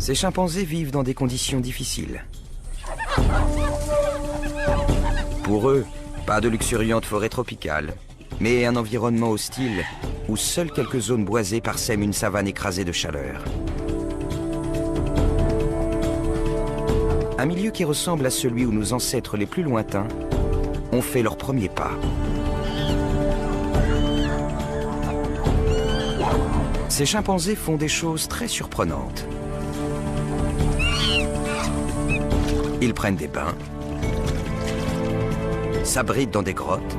Ces chimpanzés vivent dans des conditions difficiles. Pour eux, pas de luxuriante forêt tropicale, mais un environnement hostile où seules quelques zones boisées parsèment une savane écrasée de chaleur. Un milieu qui ressemble à celui où nos ancêtres les plus lointains ont fait leurs premiers pas. Ces chimpanzés font des choses très surprenantes. Ils prennent des bains, s'abritent dans des grottes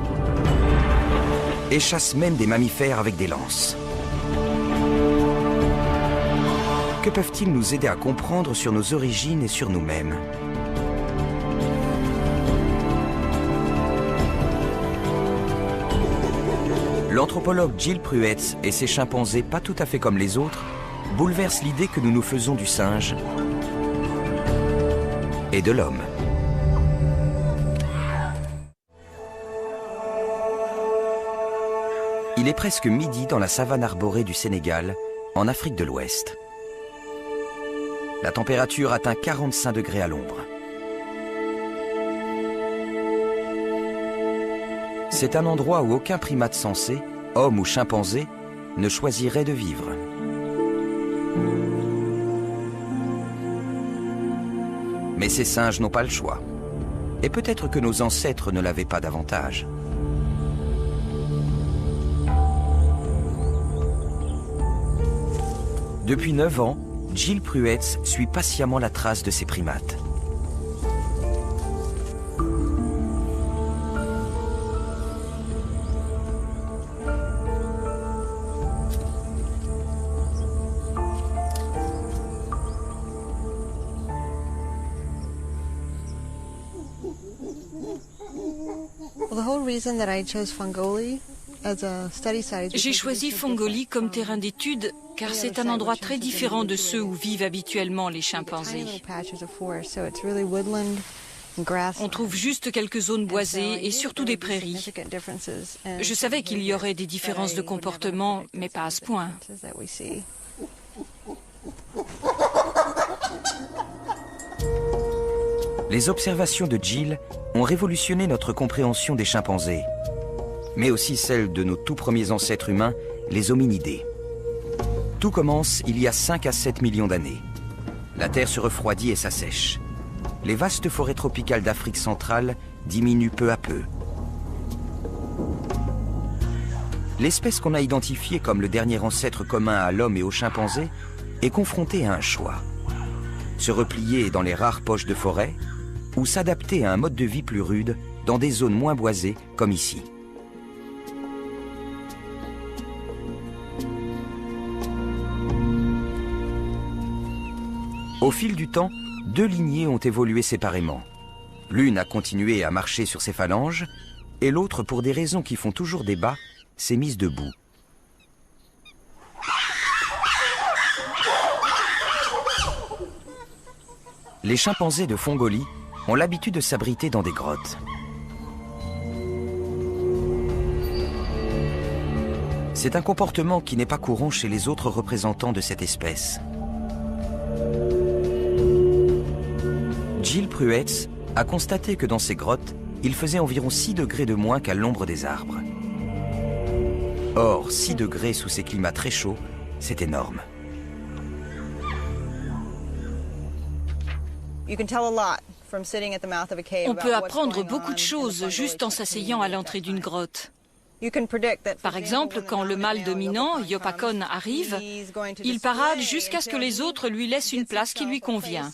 et chassent même des mammifères avec des lances. Que peuvent-ils nous aider à comprendre sur nos origines et sur nous-mêmes? L'anthropologue Jill Pruetz et ses chimpanzés pas tout à fait comme les autres bouleversent l'idée que nous nous faisons du singe et de l'homme. Il est presque midi dans la savane arborée du Sénégal, en Afrique de l'Ouest. La température atteint 45 degrés à l'ombre. C'est un endroit où aucun primate sensé, homme ou chimpanzé, ne choisirait de vivre. Mais ces singes n'ont pas le choix. Et peut-être que nos ancêtres ne l'avaient pas davantage. Depuis 9 ans, Jill Pruetz suit patiemment la trace de ces primates. J'ai choisi Fongoli comme terrain d'étude car c'est un endroit très différent de ceux où vivent habituellement les chimpanzés. On trouve juste quelques zones boisées et surtout des prairies. Je savais qu'il y aurait des différences de comportement, mais pas à ce point. Les observations de Jill ont révolutionné notre compréhension des chimpanzés, mais aussi celle de nos tout premiers ancêtres humains, les hominidés. Tout commence il y a 5 à 7 millions d'années. La Terre se refroidit et s'assèche. Les vastes forêts tropicales d'Afrique centrale diminuent peu à peu. L'espèce qu'on a identifiée comme le dernier ancêtre commun à l'homme et aux chimpanzés est confrontée à un choix. Se replier dans les rares poches de forêt ou s'adapter à un mode de vie plus rude dans des zones moins boisées comme ici. Au fil du temps, 2 lignées ont évolué séparément. L'une a continué à marcher sur ses phalanges et l'autre, pour des raisons qui font toujours débat, s'est mise debout. Les chimpanzés de Fongoli ont l'habitude de s'abriter dans des grottes. C'est un comportement qui n'est pas courant chez les autres représentants de cette espèce. Jill Pruetz a constaté que dans ces grottes, il faisait environ 6 degrés de moins qu'à l'ombre des arbres. Or, 6 degrés sous ces climats très chauds, c'est énorme. On peut apprendre beaucoup de choses juste en s'asseyant à l'entrée d'une grotte. Par exemple, quand le mâle dominant, Yopakon, arrive, il parade jusqu'à ce que les autres lui laissent une place qui lui convient.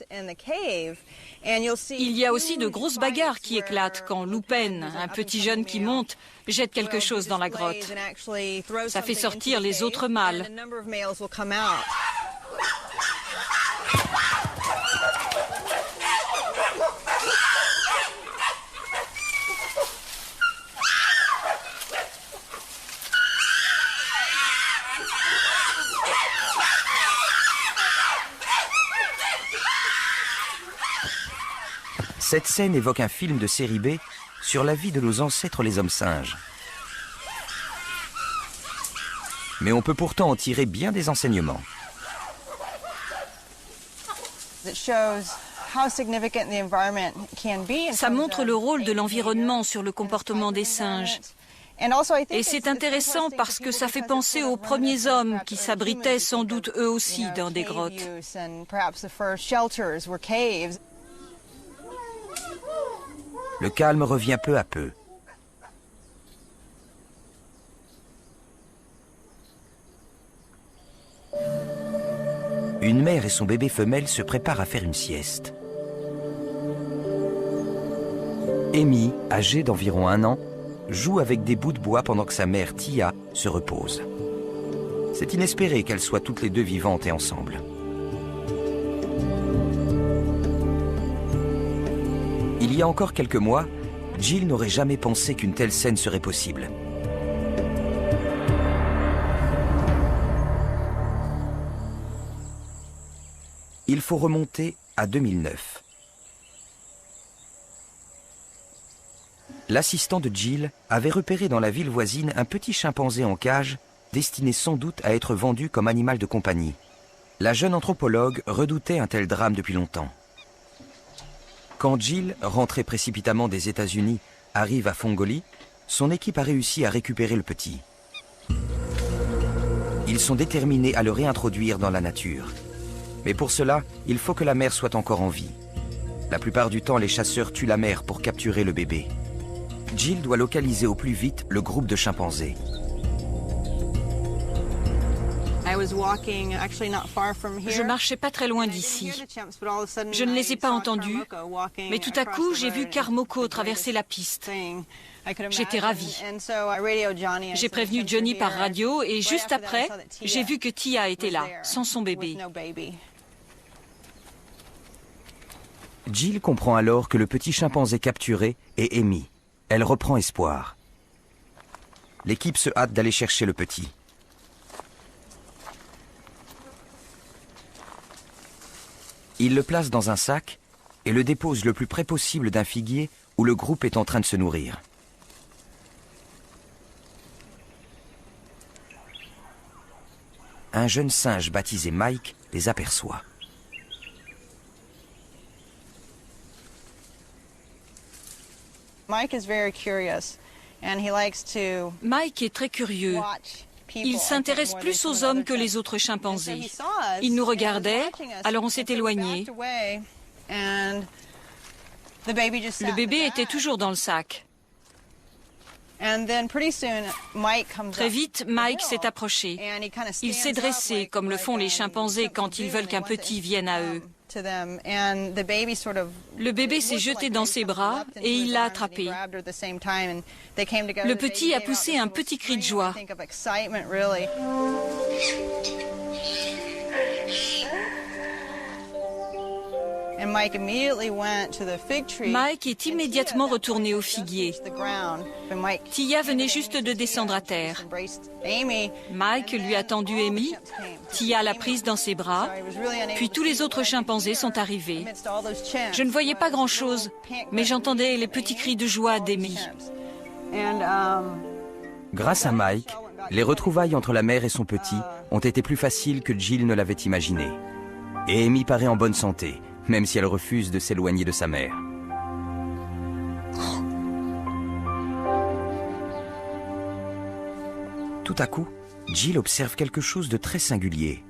Il y a aussi de grosses bagarres qui éclatent quand Lupen, un petit jeune qui monte, jette quelque chose dans la grotte. Ça fait sortir les autres mâles. Cette scène évoque un film de série B sur la vie de nos ancêtres les hommes singes. Mais on peut pourtant en tirer bien des enseignements. Ça montre le rôle de l'environnement sur le comportement des singes. Et c'est intéressant parce que ça fait penser aux premiers hommes qui s'abritaient sans doute eux aussi dans des grottes. Le calme revient peu à peu. Une mère et son bébé femelle se préparent à faire une sieste. Amy, âgée d'environ 1 an, joue avec des bouts de bois pendant que sa mère, Tia, se repose. C'est inespéré qu'elles soient toutes les deux vivantes et ensemble. Il y a encore quelques mois, Jill n'aurait jamais pensé qu'une telle scène serait possible. Il faut remonter à 2009. L'assistant de Jill avait repéré dans la ville voisine un petit chimpanzé en cage, destiné sans doute à être vendu comme animal de compagnie. La jeune anthropologue redoutait un tel drame depuis longtemps. Quand Jill, rentrée précipitamment des États-Unis, arrive à Fongoli, son équipe a réussi à récupérer le petit. Ils sont déterminés à le réintroduire dans la nature. Mais pour cela, il faut que la mère soit encore en vie. La plupart du temps, les chasseurs tuent la mère pour capturer le bébé. Jill doit localiser au plus vite le groupe de chimpanzés. Je marchais pas très loin d'ici. Je ne les ai pas entendus, mais tout à coup, j'ai vu Karmoko traverser la piste. J'étais ravie. J'ai prévenu Johnny par radio et juste après, j'ai vu que Tia était là, sans son bébé. Jill comprend alors que le petit chimpanzé capturé est Amy. Elle reprend espoir. L'équipe se hâte d'aller chercher le petit. Il le place dans un sac et le dépose le plus près possible d'un figuier où le groupe est en train de se nourrir. Un jeune singe baptisé Mike les aperçoit. Mike est très curieux. Il s'intéresse plus aux hommes que les autres chimpanzés. Il nous regardait, alors on s'est éloigné. Le bébé était toujours dans le sac. Très vite, Mike s'est approché. Il s'est dressé, comme le font les chimpanzés quand ils veulent qu'un petit vienne à eux. Le bébé s'est jeté dans ses bras et il l'a attrapé. Le petit a poussé un petit cri de joie. Mike est immédiatement retourné au figuier. Tia venait juste de descendre à terre. Mike lui a tendu Amy. Tia l'a prise dans ses bras. Puis tous les autres chimpanzés sont arrivés. Je ne voyais pas grand-chose, mais j'entendais les petits cris de joie d'Amy. Grâce à Mike, les retrouvailles entre la mère et son petit ont été plus faciles que Jill ne l'avait imaginé. Et Amy paraît en bonne santé, même si elle refuse de s'éloigner de sa mère. Tout à coup, Jill observe quelque chose de très singulier.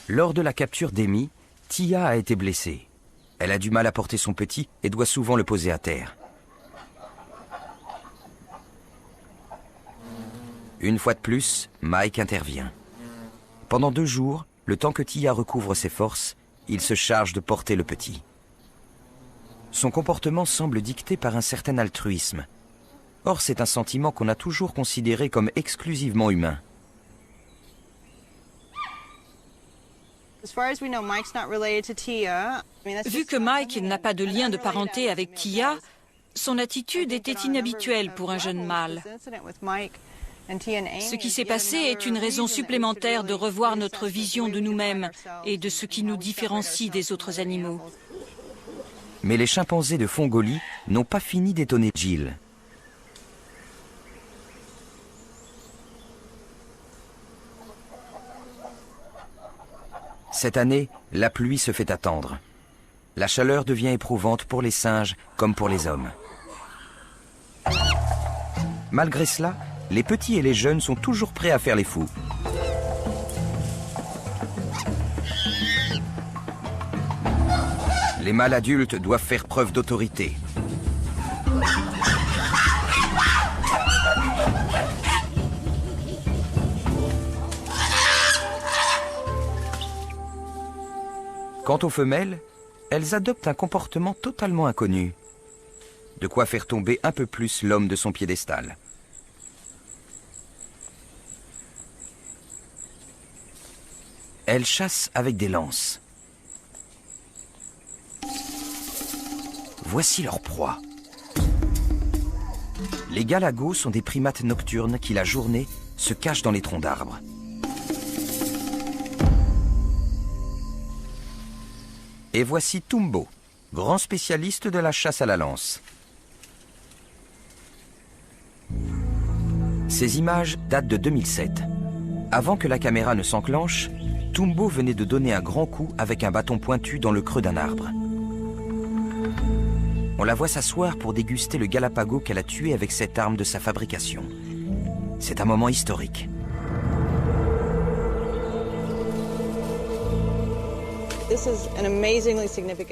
Lors de la capture d'Amy, Tia a été blessée. Elle a du mal à porter son petit et doit souvent le poser à terre. Une fois de plus, Mike intervient. Pendant 2 jours, le temps que Tia recouvre ses forces, il se charge de porter le petit. Son comportement semble dicté par un certain altruisme. Or, c'est un sentiment qu'on a toujours considéré comme exclusivement humain. Vu que Mike n'a pas de lien de parenté avec Tia, son attitude était inhabituelle pour un jeune mâle. Ce qui s'est passé est une raison supplémentaire de revoir notre vision de nous-mêmes et de ce qui nous différencie des autres animaux. Mais les chimpanzés de Fongoli n'ont pas fini d'étonner Jill. Cette année, la pluie se fait attendre. La chaleur devient éprouvante pour les singes comme pour les hommes. Malgré cela, les petits et les jeunes sont toujours prêts à faire les fous. Les mâles adultes doivent faire preuve d'autorité. Quant aux femelles, elles adoptent un comportement totalement inconnu. De quoi faire tomber un peu plus l'homme de son piédestal. Elles chassent avec des lances. Voici leur proie. Les galagos sont des primates nocturnes qui, la journée, se cachent dans les troncs d'arbres. Et voici Tumbo, grand spécialiste de la chasse à la lance. Ces images datent de 2007. Avant que la caméra ne s'enclenche, Tumbo venait de donner un grand coup avec un bâton pointu dans le creux d'un arbre. On la voit s'asseoir pour déguster le galapago qu'elle a tué avec cette arme de sa fabrication. C'est un moment historique.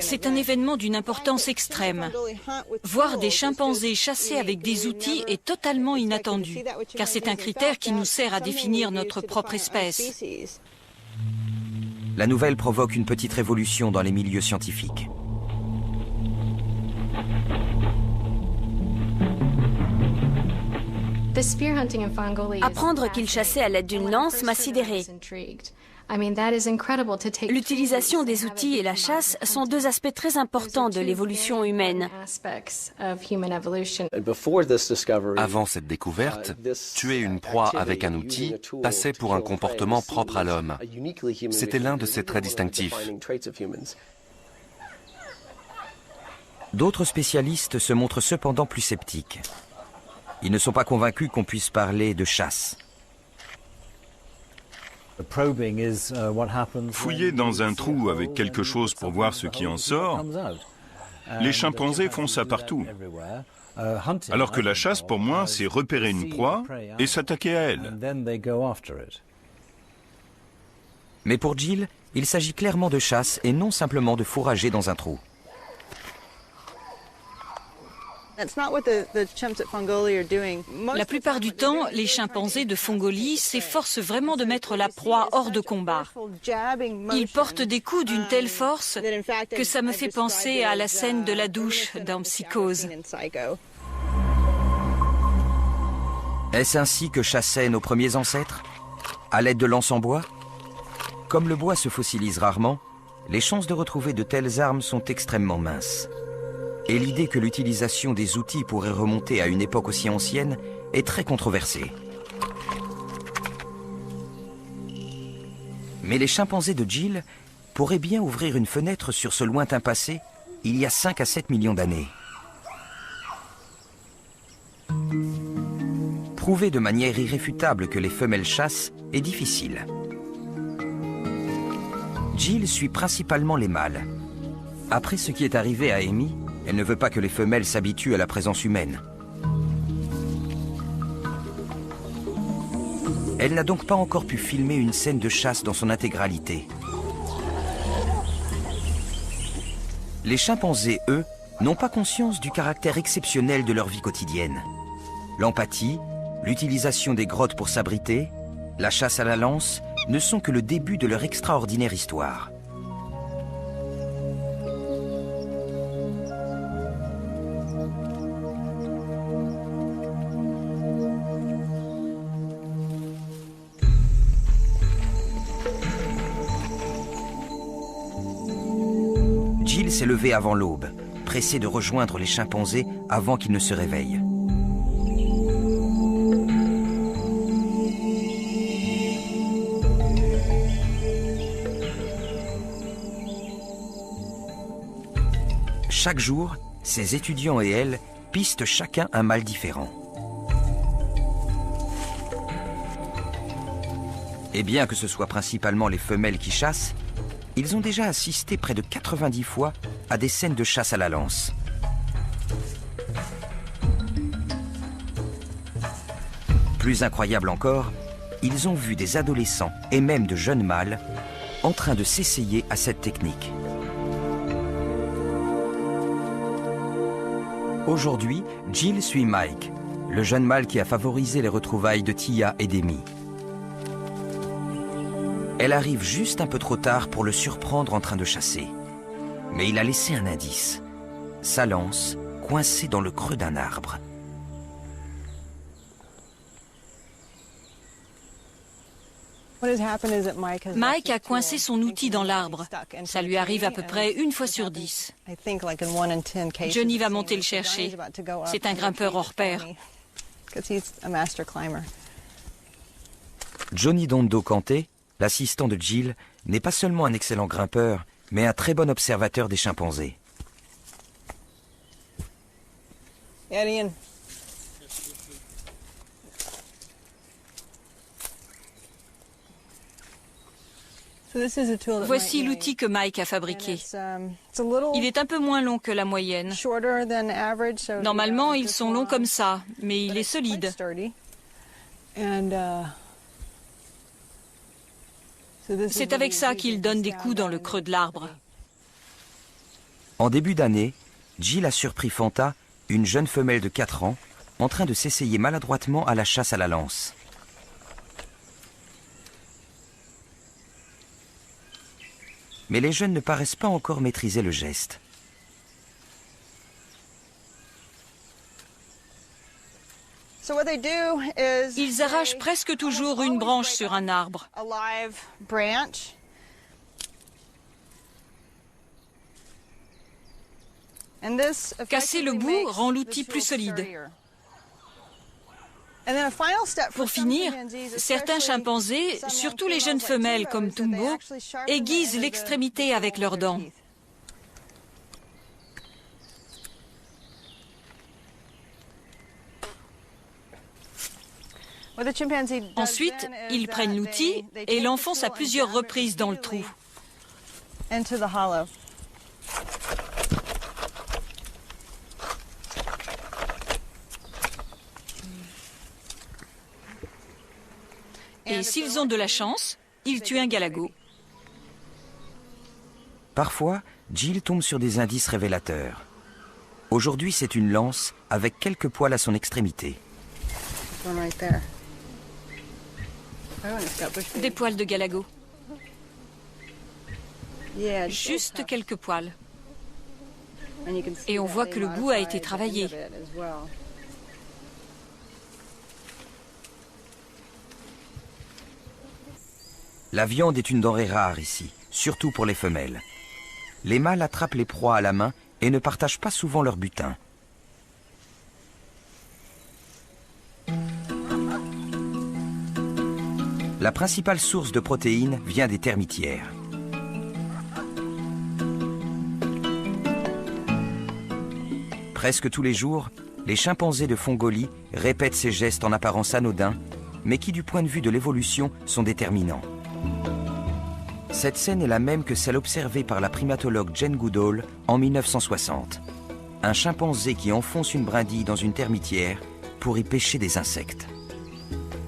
C'est un événement d'une importance extrême. Voir des chimpanzés chasser avec des outils est totalement inattendu, car c'est un critère qui nous sert à définir notre propre espèce. La nouvelle provoque une petite révolution dans les milieux scientifiques. Apprendre qu'il chassait à l'aide d'une lance m'a sidéré. L'utilisation des outils et la chasse sont deux aspects très importants de l'évolution humaine. Avant cette découverte, tuer une proie avec un outil passait pour un comportement propre à l'homme. C'était l'un de ses traits distinctifs. D'autres spécialistes se montrent cependant plus sceptiques. Ils ne sont pas convaincus qu'on puisse parler de chasse. Fouiller dans un trou avec quelque chose pour voir ce qui en sort, les chimpanzés font ça partout. Alors que la chasse, pour moi, c'est repérer une proie et s'attaquer à elle. Mais pour Jill, il s'agit clairement de chasse et non simplement de fourrager dans un trou. La plupart du temps, les chimpanzés de Fongolie s'efforcent vraiment de mettre la proie hors de combat. Ils portent des coups d'une telle force que ça me fait penser à la scène de la douche dans Psychose. Est-ce ainsi que chassaient nos premiers ancêtres? À l'aide de lances en bois? Comme le bois se fossilise rarement, les chances de retrouver de telles armes sont extrêmement minces. Et l'idée que l'utilisation des outils pourrait remonter à une époque aussi ancienne est très controversée. Mais les chimpanzés de Jill pourraient bien ouvrir une fenêtre sur ce lointain passé, il y a 5 à 7 millions d'années. Prouver de manière irréfutable que les femelles chassent est difficile. Jill suit principalement les mâles. Après ce qui est arrivé à Amy, elle ne veut pas que les femelles s'habituent à la présence humaine. Elle n'a donc pas encore pu filmer une scène de chasse dans son intégralité. Les chimpanzés, eux, n'ont pas conscience du caractère exceptionnel de leur vie quotidienne. L'empathie, l'utilisation des grottes pour s'abriter, la chasse à la lance ne sont que le début de leur extraordinaire histoire. Jill s'est levée avant l'aube, pressée de rejoindre les chimpanzés avant qu'ils ne se réveillent. Chaque jour, ces étudiants et elle pistent chacun un mâle différent. Et bien que ce soit principalement les femelles qui chassent, ils ont déjà assisté près de 90 fois à des scènes de chasse à la lance. Plus incroyable encore, ils ont vu des adolescents et même de jeunes mâles en train de s'essayer à cette technique. Aujourd'hui, Jill suit Mike, le jeune mâle qui a favorisé les retrouvailles de Tia et d'Amy. Elle arrive juste un peu trop tard pour le surprendre en train de chasser. Mais il a laissé un indice. Sa lance coincée dans le creux d'un arbre. Mike a coincé son outil dans l'arbre. Ça lui arrive à peu près 1 fois sur 10. Johnny va monter le chercher. C'est un grimpeur hors pair. Johnny Dondo Kanté, l'assistant de Jill, n'est pas seulement un excellent grimpeur, mais un très bon observateur des chimpanzés. Voici l'outil que Mike a fabriqué. Il est un peu moins long que la moyenne. Normalement, ils sont longs comme ça, mais il est solide. C'est avec ça qu'il donne des coups dans le creux de l'arbre. En début d'année, Jill a surpris Fanta, une jeune femelle de 4 ans, en train de s'essayer maladroitement à la chasse à la lance. Mais les jeunes ne paraissent pas encore maîtriser le geste. Ils arrachent presque toujours une branche sur un arbre. Casser le bout rend l'outil plus solide. Pour finir, certains chimpanzés, surtout les jeunes femelles comme Tumbo, aiguisent l'extrémité avec leurs dents. Ensuite, ils prennent l'outil et l'enfoncent à plusieurs reprises dans le trou. Et s'ils ont de la chance, ils tuent un galago. Parfois, Jill tombe sur des indices révélateurs. Aujourd'hui, c'est une lance avec quelques poils à son extrémité. Des poils de galago. Juste quelques poils. Et on voit que le bout a été travaillé. La viande est une denrée rare ici, surtout pour les femelles. Les mâles attrapent les proies à la main et ne partagent pas souvent leur butin. La principale source de protéines vient des termitières. Presque tous les jours, les chimpanzés de Fongolie répètent ces gestes en apparence anodins, mais qui, du point de vue de l'évolution, sont déterminants. Cette scène est la même que celle observée par la primatologue Jane Goodall en 1960. Un chimpanzé qui enfonce une brindille dans une termitière pour y pêcher des insectes.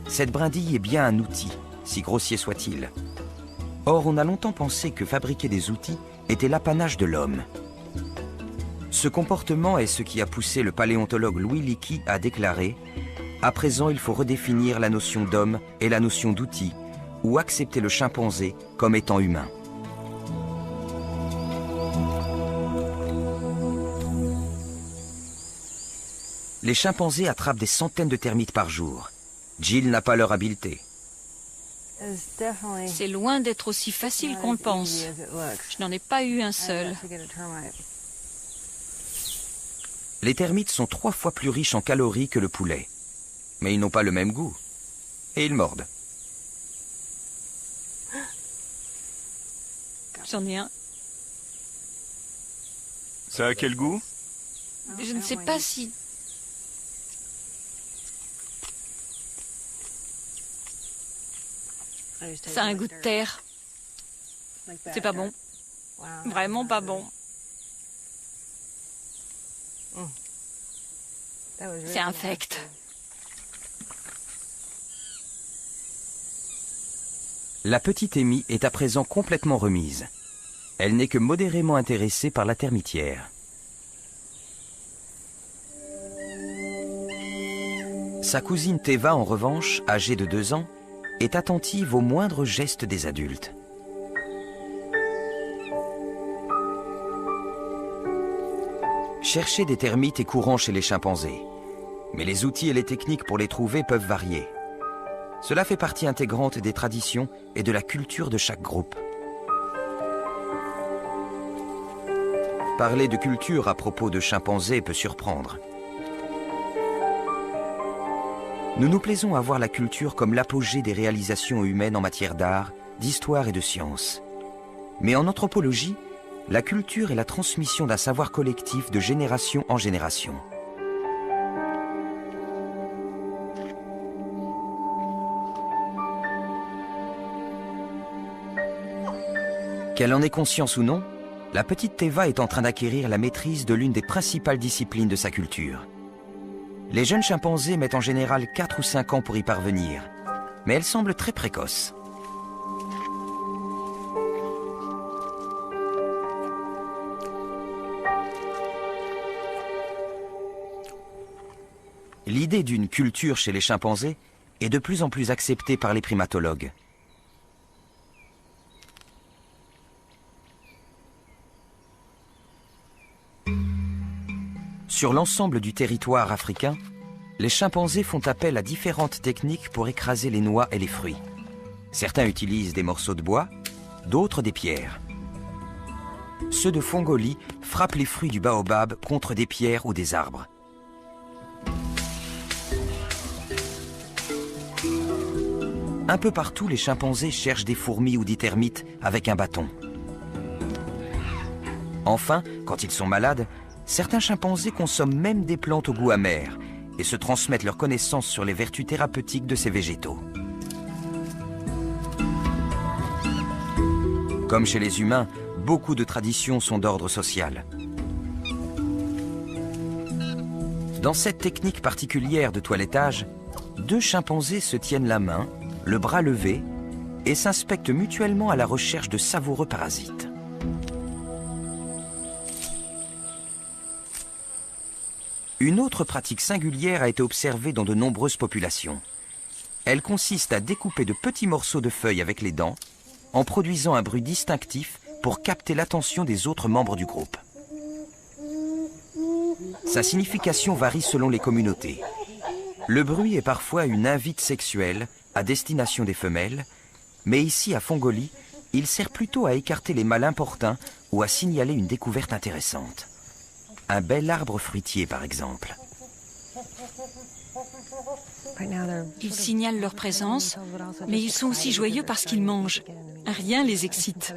Cette brindille est bien un outil, si grossier soit-il. Or, on a longtemps pensé que fabriquer des outils était l'apanage de l'homme. Ce comportement est ce qui a poussé le paléontologue Louis Leakey à déclarer « À présent, il faut redéfinir la notion d'homme et la notion d'outil, ou accepter le chimpanzé comme étant humain. » Les chimpanzés attrapent des centaines de termites par jour. Jill n'a pas leur habileté. C'est loin d'être aussi facile qu'on le pense. Je n'en ai pas eu un seul. Les termites sont 3 fois plus riches en calories que le poulet. Mais ils n'ont pas le même goût. Et ils mordent. J'en ai un. Ça a quel goût? Je ne sais pas si... Ça a un goût de terre. C'est pas bon. Vraiment pas bon. C'est infect. La petite Amy est à présent complètement remise. Elle n'est que modérément intéressée par la termitière. Sa cousine Teva, en revanche, âgée de 2 ans, est attentive aux moindres gestes des adultes. Chercher des termites est courant chez les chimpanzés, mais les outils et les techniques pour les trouver peuvent varier. Cela fait partie intégrante des traditions et de la culture de chaque groupe. Parler de culture à propos de chimpanzés peut surprendre. Nous nous plaisons à voir la culture comme l'apogée des réalisations humaines en matière d'art, d'histoire et de science. Mais en anthropologie, la culture est la transmission d'un savoir collectif de génération en génération. Qu'elle en ait conscience ou non, la petite Teva est en train d'acquérir la maîtrise de l'une des principales disciplines de sa culture. Les jeunes chimpanzés mettent en général 4 ou 5 ans pour y parvenir, mais elle semble très précoce. L'idée d'une culture chez les chimpanzés est de plus en plus acceptée par les primatologues. Sur l'ensemble du territoire africain, les chimpanzés font appel à différentes techniques pour écraser les noix et les fruits. Certains utilisent des morceaux de bois, d'autres des pierres. Ceux de Fongolie frappent les fruits du baobab contre des pierres ou des arbres. Un peu partout, les chimpanzés cherchent des fourmis ou des termites avec un bâton. Enfin, quand ils sont malades, certains chimpanzés consomment même des plantes au goût amer et se transmettent leurs connaissances sur les vertus thérapeutiques de ces végétaux. Comme chez les humains, beaucoup de traditions sont d'ordre social. Dans cette technique particulière de toilettage, 2 chimpanzés se tiennent la main, le bras levé, et s'inspectent mutuellement à la recherche de savoureux parasites. Une autre pratique singulière a été observée dans de nombreuses populations. Elle consiste à découper de petits morceaux de feuilles avec les dents, en produisant un bruit distinctif pour capter l'attention des autres membres du groupe. Sa signification varie selon les communautés. Le bruit est parfois une invite sexuelle à destination des femelles, mais ici à Fongolie, il sert plutôt à écarter les mâles importuns ou à signaler une découverte intéressante. Un bel arbre fruitier, par exemple. Ils signalent leur présence, mais ils sont aussi joyeux parce qu'ils mangent. Rien les excite.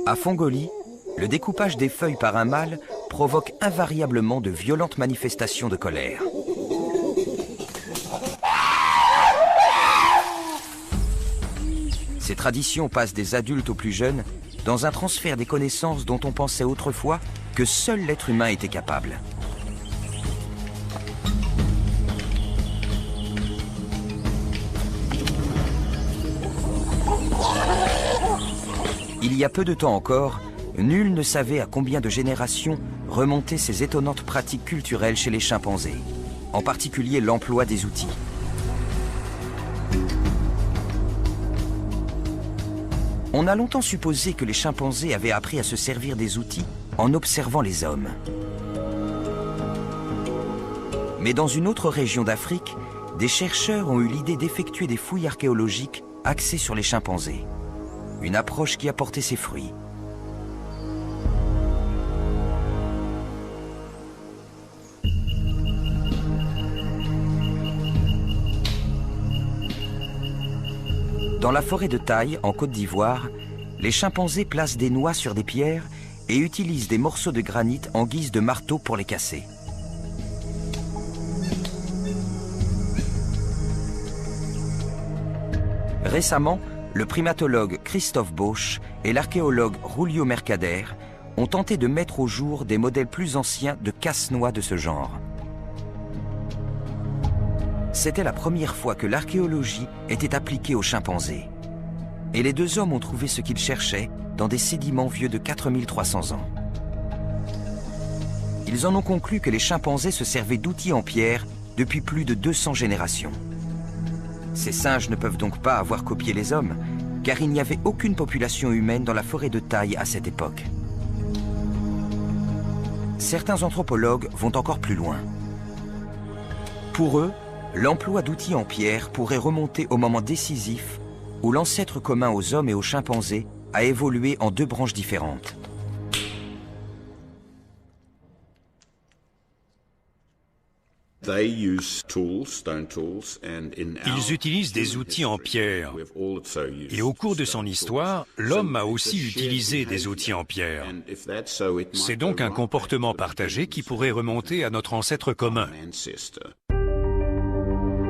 À Fongolie, le découpage des feuilles par un mâle provoque invariablement de violentes manifestations de colère. Ces traditions passent des adultes aux plus jeunes dans un transfert des connaissances dont on pensait autrefois que seul l'être humain était capable. Il y a peu de temps encore, nul ne savait à combien de générations remontaient ces étonnantes pratiques culturelles chez les chimpanzés, en particulier l'emploi des outils. On a longtemps supposé que les chimpanzés avaient appris à se servir des outils en observant les hommes. Mais dans une autre région d'Afrique, des chercheurs ont eu l'idée d'effectuer des fouilles archéologiques axées sur les chimpanzés. Une approche qui a porté ses fruits. Dans la forêt de Taille, en Côte d'Ivoire, les chimpanzés placent des noix sur des pierres et utilisent des morceaux de granit en guise de marteau pour les casser. Récemment, le primatologue Christophe Bauch et l'archéologue Julio Mercader ont tenté de mettre au jour des modèles plus anciens de casse-noix de ce genre. C'était la première fois que l'archéologie était appliquée aux chimpanzés. Et les deux hommes ont trouvé ce qu'ils cherchaient dans des sédiments vieux de 4300 ans. Ils en ont conclu que les chimpanzés se servaient d'outils en pierre depuis plus de 200 générations. Ces singes ne peuvent donc pas avoir copié les hommes, car il n'y avait aucune population humaine dans la forêt de taille à cette époque. Certains anthropologues vont encore plus loin. Pour eux, l'emploi d'outils en pierre pourrait remonter au moment décisif où l'ancêtre commun aux hommes et aux chimpanzés a évolué en deux branches différentes. Ils utilisent des outils en pierre. Et au cours de son histoire, l'homme a aussi utilisé des outils en pierre. C'est donc un comportement partagé qui pourrait remonter à notre ancêtre commun.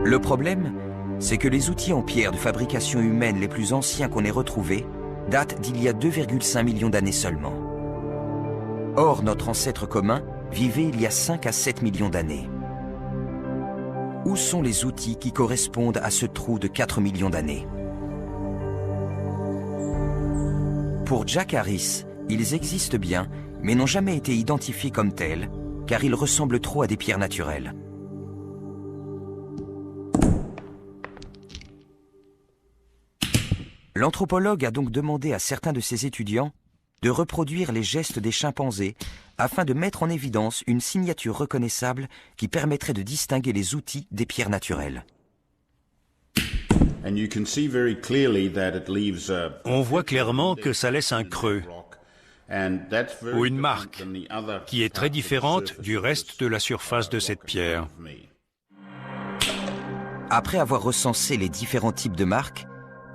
Le problème, c'est que les outils en pierre de fabrication humaine les plus anciens qu'on ait retrouvés datent d'il y a 2,5 millions d'années seulement. Or, notre ancêtre commun vivait il y a 5 à 7 millions d'années. Où sont les outils qui correspondent à ce trou de 4 millions d'années? Pour Jack Harris, ils existent bien, mais n'ont jamais été identifiés comme tels, car ils ressemblent trop à des pierres naturelles. L'anthropologue a donc demandé à certains de ses étudiants de reproduire les gestes des chimpanzés afin de mettre en évidence une signature reconnaissable qui permettrait de distinguer les outils des pierres naturelles. On voit clairement que ça laisse un creux ou une marque qui est très différente du reste de la surface de cette pierre. Après avoir recensé les différents types de marques,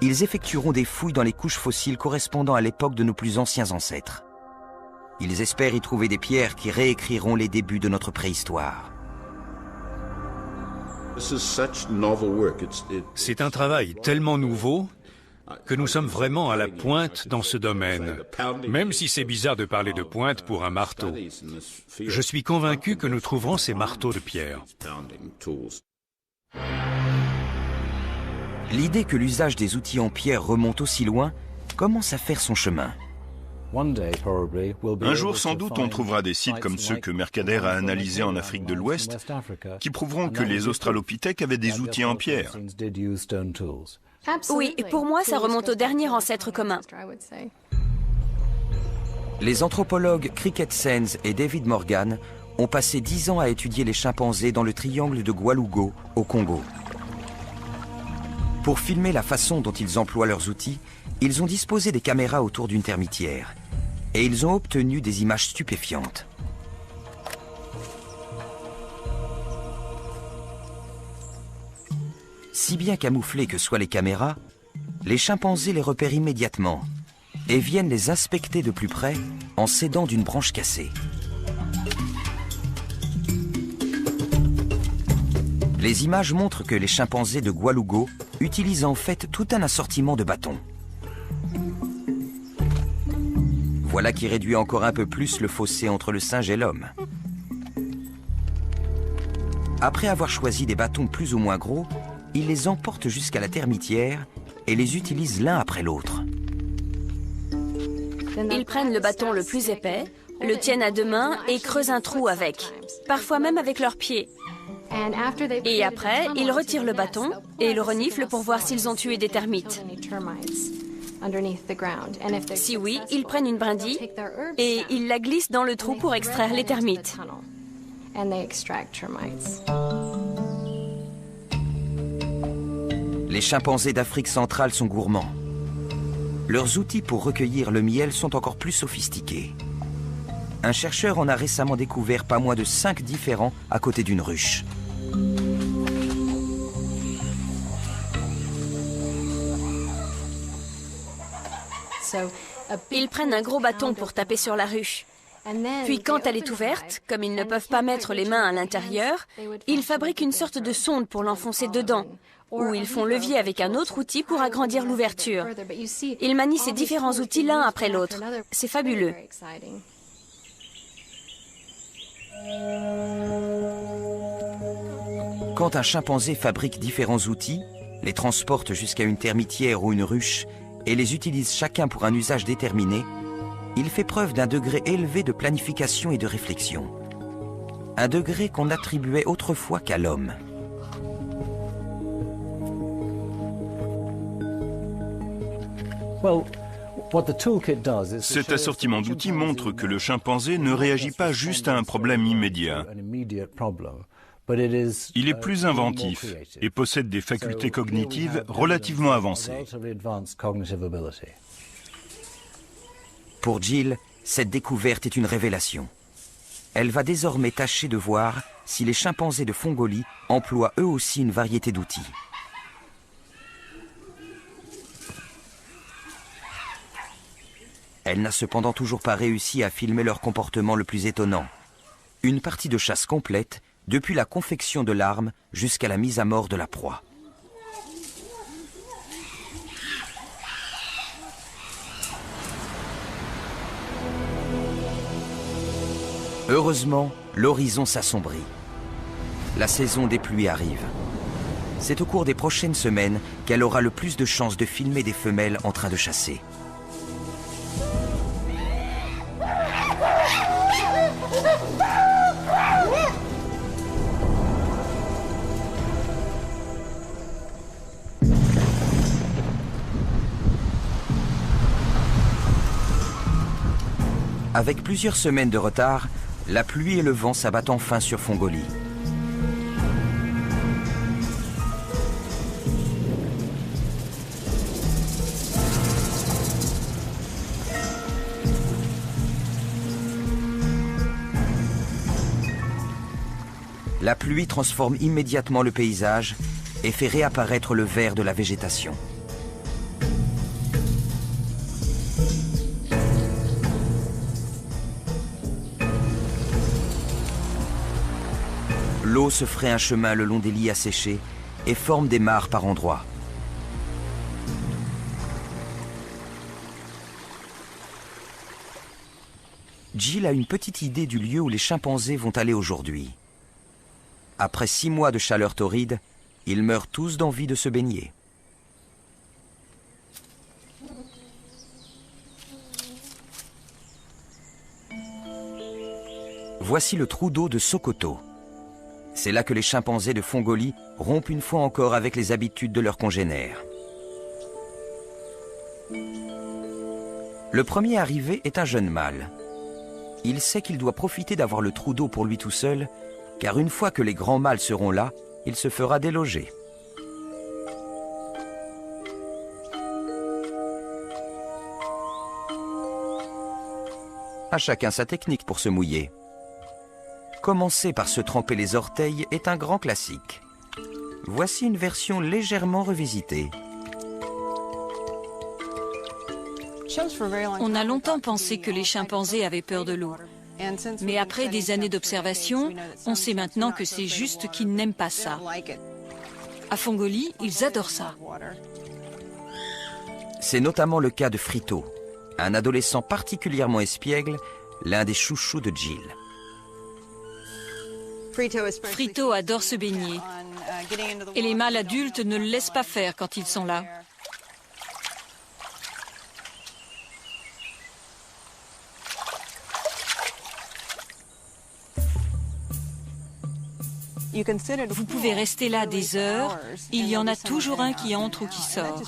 ils effectueront des fouilles dans les couches fossiles correspondant à l'époque de nos plus anciens ancêtres. Ils espèrent y trouver des pierres qui réécriront les débuts de notre préhistoire. C'est un travail tellement nouveau que nous sommes vraiment à la pointe dans ce domaine, même si c'est bizarre de parler de pointe pour un marteau. Je suis convaincu que nous trouverons ces marteaux de pierre. L'idée que l'usage des outils en pierre remonte aussi loin commence à faire son chemin. Un jour, sans doute, on trouvera des sites comme ceux que Mercader a analysés en Afrique de l'Ouest qui prouveront que les australopithèques avaient des outils en pierre. Oui, pour moi, ça remonte au dernier ancêtre commun. Les anthropologues Cricket Sens et David Morgan ont passé 10 ans à étudier les chimpanzés dans le triangle de Gwalougo, au Congo. Pour filmer la façon dont ils emploient leurs outils, ils ont disposé des caméras autour d'une termitière. Et ils ont obtenu des images stupéfiantes. Si bien camouflées que soient les caméras, les chimpanzés les repèrent immédiatement et viennent les inspecter de plus près en s'aidant d'une branche cassée. Les images montrent que les chimpanzés de Gwalougo utilisent en fait tout un assortiment de bâtons. Voilà qui réduit encore un peu plus le fossé entre le singe et l'homme. Après avoir choisi des bâtons plus ou moins gros, ils les emportent jusqu'à la termitière et les utilisent l'un après l'autre. Ils prennent le bâton le plus épais, le tiennent à deux mains et creusent un trou avec, parfois même avec leurs pieds. Et après, ils retirent le bâton et le reniflent pour voir s'ils ont tué des termites. Si oui, ils prennent une brindille et ils la glissent dans le trou pour extraire les termites. Les chimpanzés d'Afrique centrale sont gourmands. Leurs outils pour recueillir le miel sont encore plus sophistiqués. Un chercheur en a récemment découvert pas moins de 5 différents à côté d'une ruche. Ils prennent un gros bâton pour taper sur la ruche. Puis quand elle est ouverte, comme ils ne peuvent pas mettre les mains à l'intérieur, ils fabriquent une sorte de sonde pour l'enfoncer dedans, ou ils font levier avec un autre outil pour agrandir l'ouverture. Ils manient ces différents outils l'un après l'autre. C'est fabuleux. Quand un chimpanzé fabrique différents outils, les transporte jusqu'à une termitière ou une ruche et les utilise chacun pour un usage déterminé, il fait preuve d'un degré élevé de planification et de réflexion. Un degré qu'on attribuait autrefois qu'à l'homme. Cet assortiment d'outils montre que le chimpanzé ne réagit pas juste à un problème immédiat. Il est plus inventif et possède des facultés cognitives relativement avancées. Pour Jill, cette découverte est une révélation. Elle va désormais tâcher de voir si les chimpanzés de Fongolie emploient eux aussi une variété d'outils. Elle n'a cependant toujours pas réussi à filmer leur comportement le plus étonnant. Une partie de chasse complète, depuis la confection de l'arme jusqu'à la mise à mort de la proie. Heureusement, l'horizon s'assombrit. La saison des pluies arrive. C'est au cours des prochaines semaines qu'elle aura le plus de chances de filmer des femelles en train de chasser. Avec plusieurs semaines de retard, la pluie et le vent s'abattent enfin sur Fongolie. La pluie transforme immédiatement le paysage et fait réapparaître le vert de la végétation. L'eau se ferait un chemin le long des lits asséchés et forme des mares par endroits. Jill a une petite idée du lieu où les chimpanzés vont aller aujourd'hui. Après 6 mois de chaleur torride, ils meurent tous d'envie de se baigner. Voici le trou d'eau de Sokoto. C'est là que les chimpanzés de Fongolie rompent une fois encore avec les habitudes de leurs congénères. Le premier arrivé est un jeune mâle. Il sait qu'il doit profiter d'avoir le trou d'eau pour lui tout seul, car une fois que les grands mâles seront là, il se fera déloger. À chacun sa technique pour se mouiller. Commencer par se tremper les orteils est un grand classique. Voici une version légèrement revisitée. On a longtemps pensé que les chimpanzés avaient peur de l'eau. Mais après des années d'observation, on sait maintenant que c'est juste qu'ils n'aiment pas ça. À Fongolie, ils adorent ça. C'est notamment le cas de Frito, un adolescent particulièrement espiègle, l'un des chouchous de Jill. Frito adore se baigner. Et les mâles adultes ne le laissent pas faire quand ils sont là. Vous pouvez rester là des heures, il y en a toujours un qui entre ou qui sort.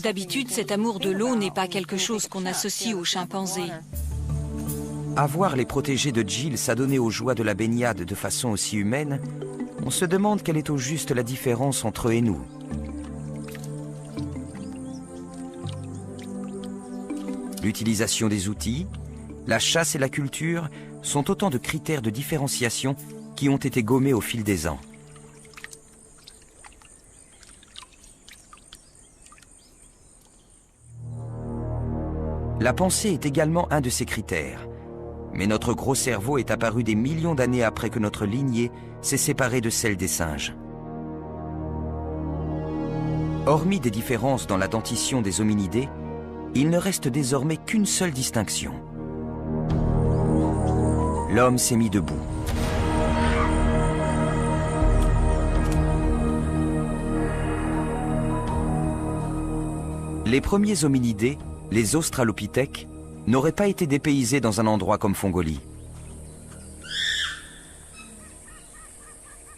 D'habitude, cet amour de l'eau n'est pas quelque chose qu'on associe aux chimpanzés. À voir les protégés de Jill s'adonner aux joies de la baignade de façon aussi humaine, on se demande quelle est au juste la différence entre eux et nous. L'utilisation des outils, la chasse et la culture sont autant de critères de différenciation qui ont été gommés au fil des ans. La pensée est également un de ces critères. Mais notre gros cerveau est apparu des millions d'années après que notre lignée s'est séparée de celle des singes. Hormis des différences dans la dentition des hominidés, il ne reste désormais qu'une seule distinction. L'homme s'est mis debout. Les premiers hominidés, les australopithèques, n'auraient pas été dépaysés dans un endroit comme Fongolie.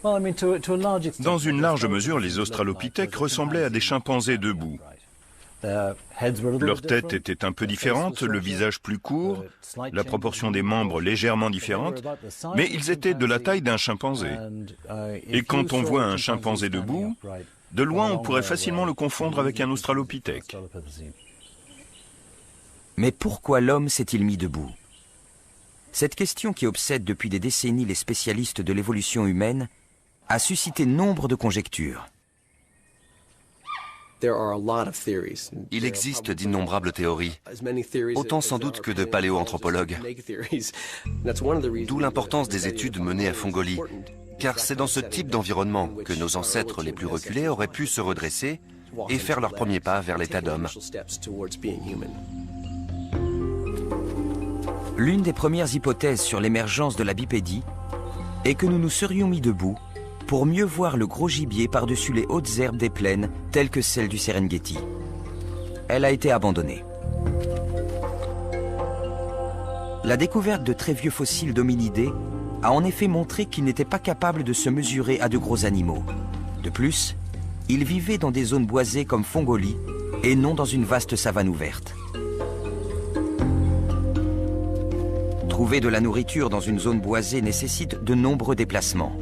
Dans une large mesure, les australopithèques ressemblaient à des chimpanzés debout. Leur tête était un peu différente, le visage plus court, la proportion des membres légèrement différente, mais ils étaient de la taille d'un chimpanzé. Et quand on voit un chimpanzé debout, de loin on pourrait facilement le confondre avec un australopithèque. Mais pourquoi l'homme s'est-il mis debout? Cette question qui obsède depuis des décennies les spécialistes de l'évolution humaine a suscité nombre de conjectures. Il existe d'innombrables théories, autant sans doute que de paléoanthropologues. D'où l'importance des études menées à Fongolie, car c'est dans ce type d'environnement que nos ancêtres les plus reculés auraient pu se redresser et faire leurs premiers pas vers l'état d'homme. L'une des premières hypothèses sur l'émergence de la bipédie est que nous nous serions mis debout pour mieux voir le gros gibier par-dessus les hautes herbes des plaines telles que celles du Serengeti. Elle a été abandonnée. La découverte de très vieux fossiles d'hominidés a en effet montré qu'ils n'étaient pas capables de se mesurer à de gros animaux. De plus, ils vivaient dans des zones boisées comme Fongolie et non dans une vaste savane ouverte. Trouver de la nourriture dans une zone boisée nécessite de nombreux déplacements.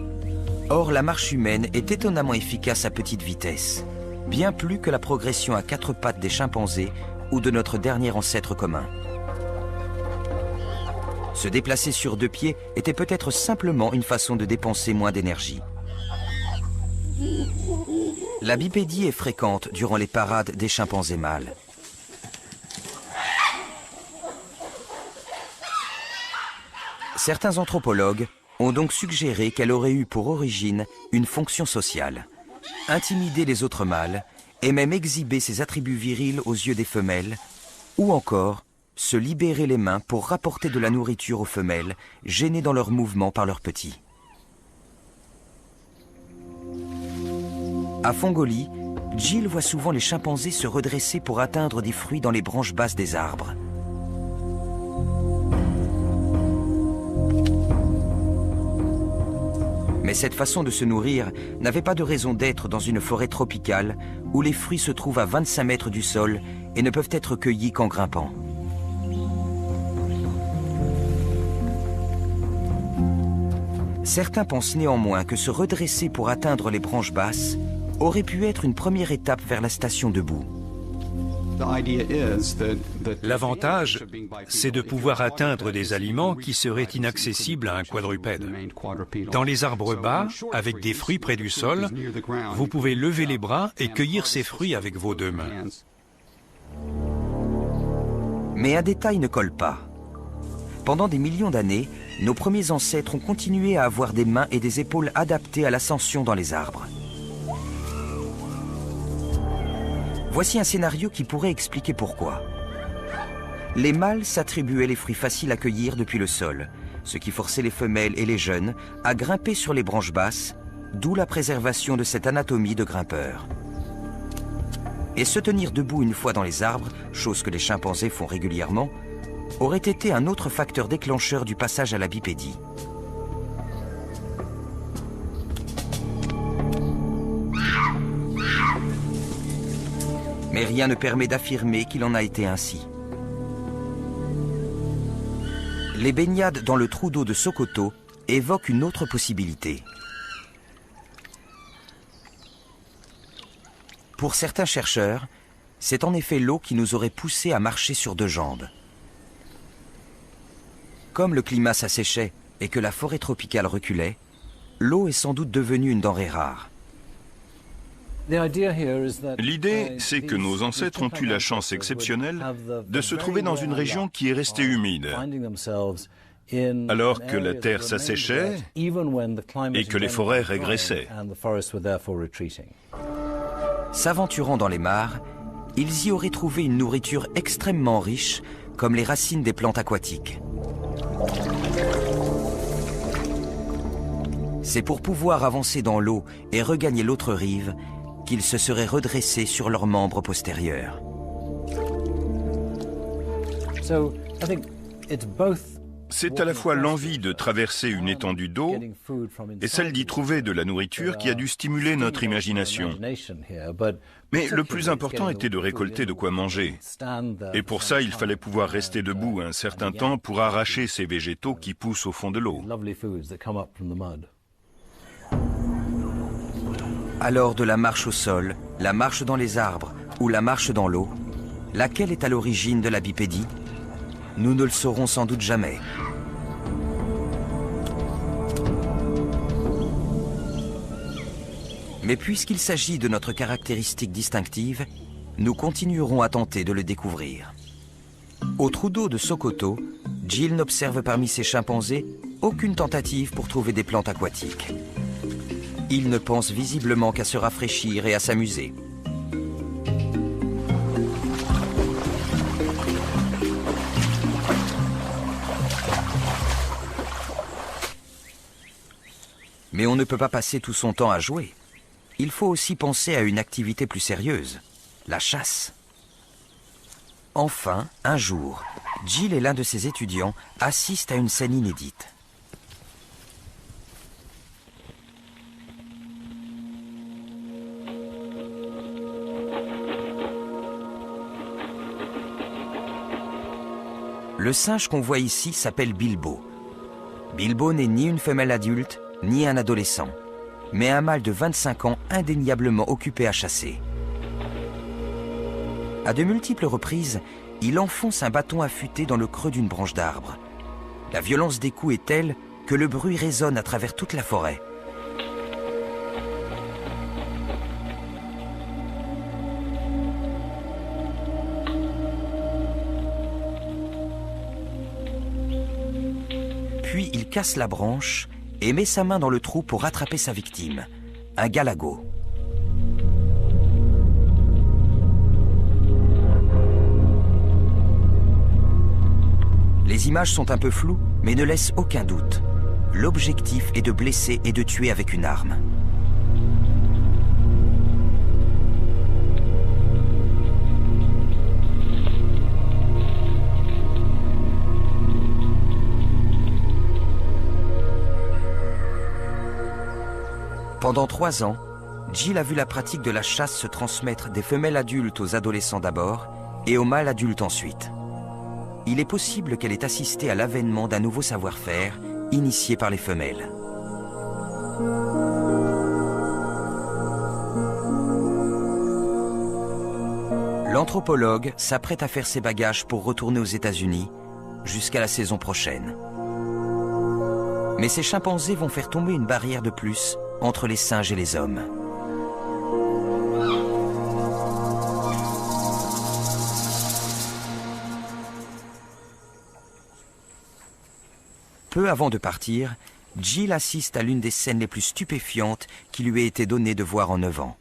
Or, la marche humaine est étonnamment efficace à petite vitesse, bien plus que la progression à 4 pattes des chimpanzés ou de notre dernier ancêtre commun. Se déplacer sur 2 pieds était peut-être simplement une façon de dépenser moins d'énergie. La bipédie est fréquente durant les parades des chimpanzés mâles. Certains anthropologues ont donc suggéré qu'elle aurait eu pour origine une fonction sociale, intimider les autres mâles et même exhiber ses attributs virils aux yeux des femelles, ou encore se libérer les mains pour rapporter de la nourriture aux femelles, gênées dans leurs mouvements par leurs petits. À Fongolie, Jill voit souvent les chimpanzés se redresser pour atteindre des fruits dans les branches basses des arbres. Mais cette façon de se nourrir n'avait pas de raison d'être dans une forêt tropicale où les fruits se trouvent à 25 mètres du sol et ne peuvent être cueillis qu'en grimpant. Certains pensent néanmoins que se redresser pour atteindre les branches basses aurait pu être une première étape vers la station debout. L'avantage, c'est de pouvoir atteindre des aliments qui seraient inaccessibles à un quadrupède. Dans les arbres bas, avec des fruits près du sol, vous pouvez lever les bras et cueillir ces fruits avec vos 2 mains. Mais un détail ne colle pas. Pendant des millions d'années, nos premiers ancêtres ont continué à avoir des mains et des épaules adaptées à l'ascension dans les arbres. Voici un scénario qui pourrait expliquer pourquoi. Les mâles s'attribuaient les fruits faciles à cueillir depuis le sol, ce qui forçait les femelles et les jeunes à grimper sur les branches basses, d'où la préservation de cette anatomie de grimpeur. Et se tenir debout une fois dans les arbres, chose que les chimpanzés font régulièrement, aurait été un autre facteur déclencheur du passage à la bipédie. Mais rien ne permet d'affirmer qu'il en a été ainsi. Les baignades dans le trou d'eau de Sokoto évoquent une autre possibilité. Pour certains chercheurs, c'est en effet l'eau qui nous aurait poussés à marcher sur 2 jambes. Comme le climat s'asséchait et que la forêt tropicale reculait, l'eau est sans doute devenue une denrée rare. L'idée, c'est que nos ancêtres ont eu la chance exceptionnelle de se trouver dans une région qui est restée humide. alors que la terre s'asséchait et que les forêts régressaient. S'aventurant dans les mares, ils y auraient trouvé une nourriture extrêmement riche, comme les racines des plantes aquatiques. C'est pour pouvoir avancer dans l'eau et regagner l'autre rive qu'ils se seraient redressés sur leurs membres postérieurs. C'est à la fois l'envie de traverser une étendue d'eau et celle d'y trouver de la nourriture qui a dû stimuler notre imagination. Mais le plus important était de récolter de quoi manger. Et pour ça, il fallait pouvoir rester debout un certain temps pour arracher ces végétaux qui poussent au fond de l'eau. Alors de la marche au sol, la marche dans les arbres ou la marche dans l'eau, laquelle est à l'origine de la bipédie? Nous ne le saurons sans doute jamais. Mais puisqu'il s'agit de notre caractéristique distinctive, nous continuerons à tenter de le découvrir. Au trou d'eau de Sokoto, Jill n'observe parmi ses chimpanzés aucune tentative pour trouver des plantes aquatiques. Ils ne pensent visiblement qu'à se rafraîchir et à s'amuser. Mais on ne peut pas passer tout son temps à jouer. Il faut aussi penser à une activité plus sérieuse, la chasse. Enfin, un jour, Jill et l'un de ses étudiants assistent à une scène inédite. Le singe qu'on voit ici s'appelle Bilbo. Bilbo n'est ni une femelle adulte, ni un adolescent, mais un mâle de 25 ans indéniablement occupé à chasser. À de multiples reprises, il enfonce un bâton affûté dans le creux d'une branche d'arbre. La violence des coups est telle que le bruit résonne à travers toute la forêt. Puis il casse la branche et met sa main dans le trou pour rattraper sa victime, un galago. Les images sont un peu floues, mais ne laissent aucun doute. L'objectif est de blesser et de tuer avec une arme. Pendant 3 ans, Jill a vu la pratique de la chasse se transmettre des femelles adultes aux adolescents d'abord et aux mâles adultes ensuite. Il est possible qu'elle ait assisté à l'avènement d'un nouveau savoir-faire initié par les femelles. L'anthropologue s'apprête à faire ses bagages pour retourner aux États-Unis jusqu'à la saison prochaine. Mais ces chimpanzés vont faire tomber une barrière de plus entre les singes et les hommes. Peu avant de partir, Jill assiste à l'une des scènes les plus stupéfiantes qui lui ait été donné de voir en 9 ans.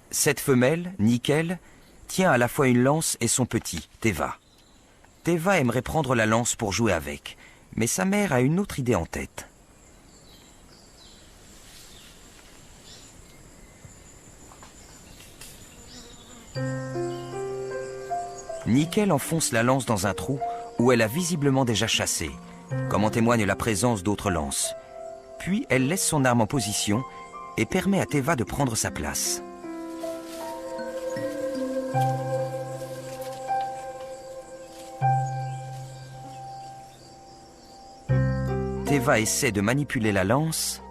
Cette femelle, Nickel, tient à la fois une lance et son petit, Teva. Teva aimerait prendre la lance pour jouer avec, mais sa mère a une autre idée en tête. Nickel enfonce la lance dans un trou où elle a visiblement déjà chassé, comme en témoigne la présence d'autres lances. Puis elle laisse son arme en position et permet à Teva de prendre sa place. Teva essaie de manipuler la lance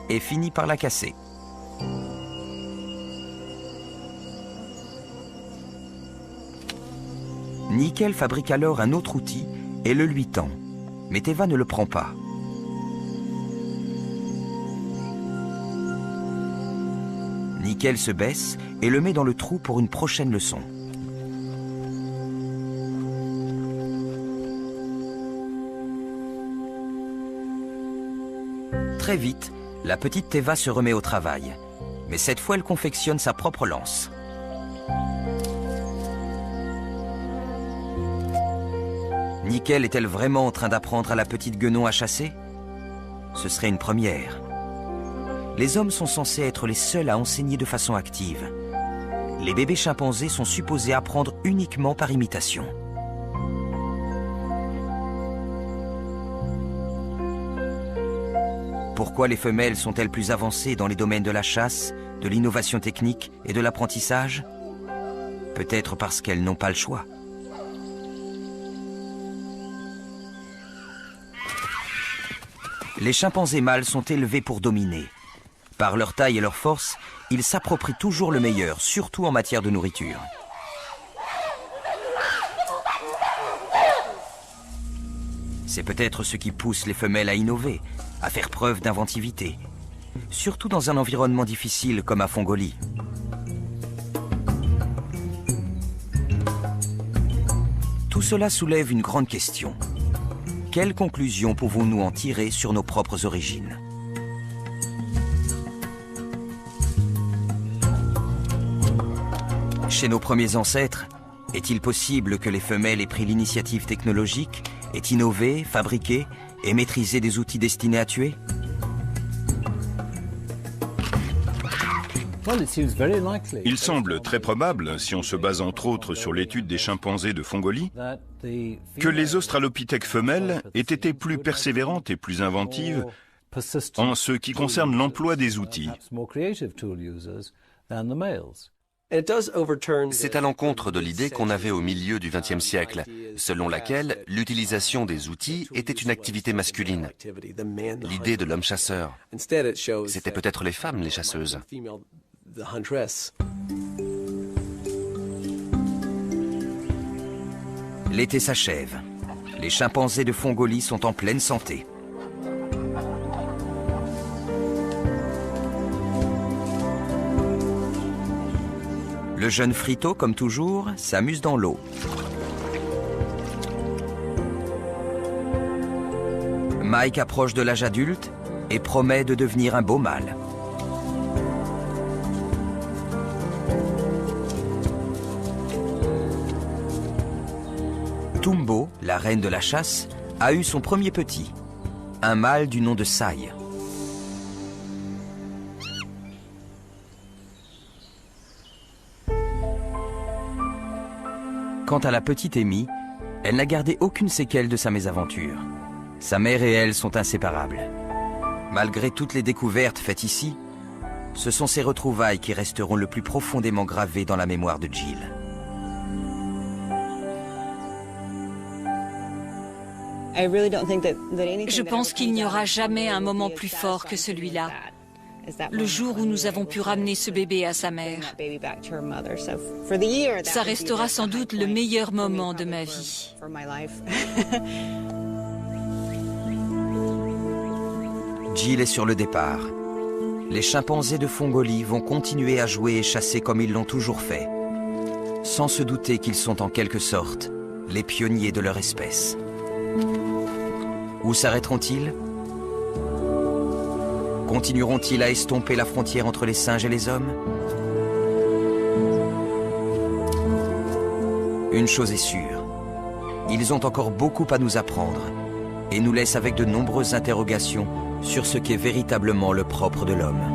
et finit par la casser. Nickel fabrique alors un autre outil et le lui tend, mais Teva ne le prend pas. Nickel se baisse et le met dans le trou pour une prochaine leçon. Très vite, la petite Teva se remet au travail. Mais cette fois, elle confectionne sa propre lance. Nickel est-elle vraiment en train d'apprendre à la petite Guenon à chasser? Ce serait une première. Les hommes sont censés être les seuls à enseigner de façon active. Les bébés chimpanzés sont supposés apprendre uniquement par imitation. Pourquoi les femelles sont-elles plus avancées dans les domaines de la chasse, de l'innovation technique et de l'apprentissage? Peut-être parce qu'elles n'ont pas le choix. Les chimpanzés mâles sont élevés pour dominer. Par leur taille et leur force, ils s'approprient toujours le meilleur, surtout en matière de nourriture. C'est peut-être ce qui pousse les femelles à innover, à faire preuve d'inventivité, surtout dans un environnement difficile comme à Fongolie. Tout cela soulève une grande question. Quelles conclusions pouvons-nous en tirer sur nos propres origines? Chez nos premiers ancêtres, est-il possible que les femelles aient pris l'initiative technologique, aient innové, fabriqué et maîtrisé des outils destinés à tuer? Il semble très probable, si on se base entre autres sur l'étude des chimpanzés de Fongolie, que les australopithèques femelles aient été plus persévérantes et plus inventives en ce qui concerne l'emploi des outils. C'est à l'encontre de l'idée qu'on avait au milieu du XXe siècle, selon laquelle l'utilisation des outils était une activité masculine. L'idée de l'homme chasseur. C'était peut-être les femmes les chasseuses. L'été s'achève. Les chimpanzés de Fongolie sont en pleine santé. Le jeune Frito, comme toujours, s'amuse dans l'eau. Mike approche de l'âge adulte et promet de devenir un beau mâle. Tumbo, la reine de la chasse, a eu son premier petit, un mâle du nom de Sai. Quant à la petite Amy, elle n'a gardé aucune séquelle de sa mésaventure. Sa mère et elle sont inséparables. Malgré toutes les découvertes faites ici, ce sont ces retrouvailles qui resteront le plus profondément gravées dans la mémoire de Jill. Je pense qu'il n'y aura jamais un moment plus fort que celui-là. Le jour où nous avons pu ramener ce bébé à sa mère. Ça restera sans doute le meilleur moment de ma vie. Jill est sur le départ. Les chimpanzés de Fongolie vont continuer à jouer et chasser comme ils l'ont toujours fait, sans se douter qu'ils sont en quelque sorte les pionniers de leur espèce. Où s'arrêteront-ils? Continueront-ils à estomper la frontière entre les singes et les hommes? Une chose est sûre, ils ont encore beaucoup à nous apprendre et nous laissent avec de nombreuses interrogations sur ce qu'est véritablement le propre de l'homme.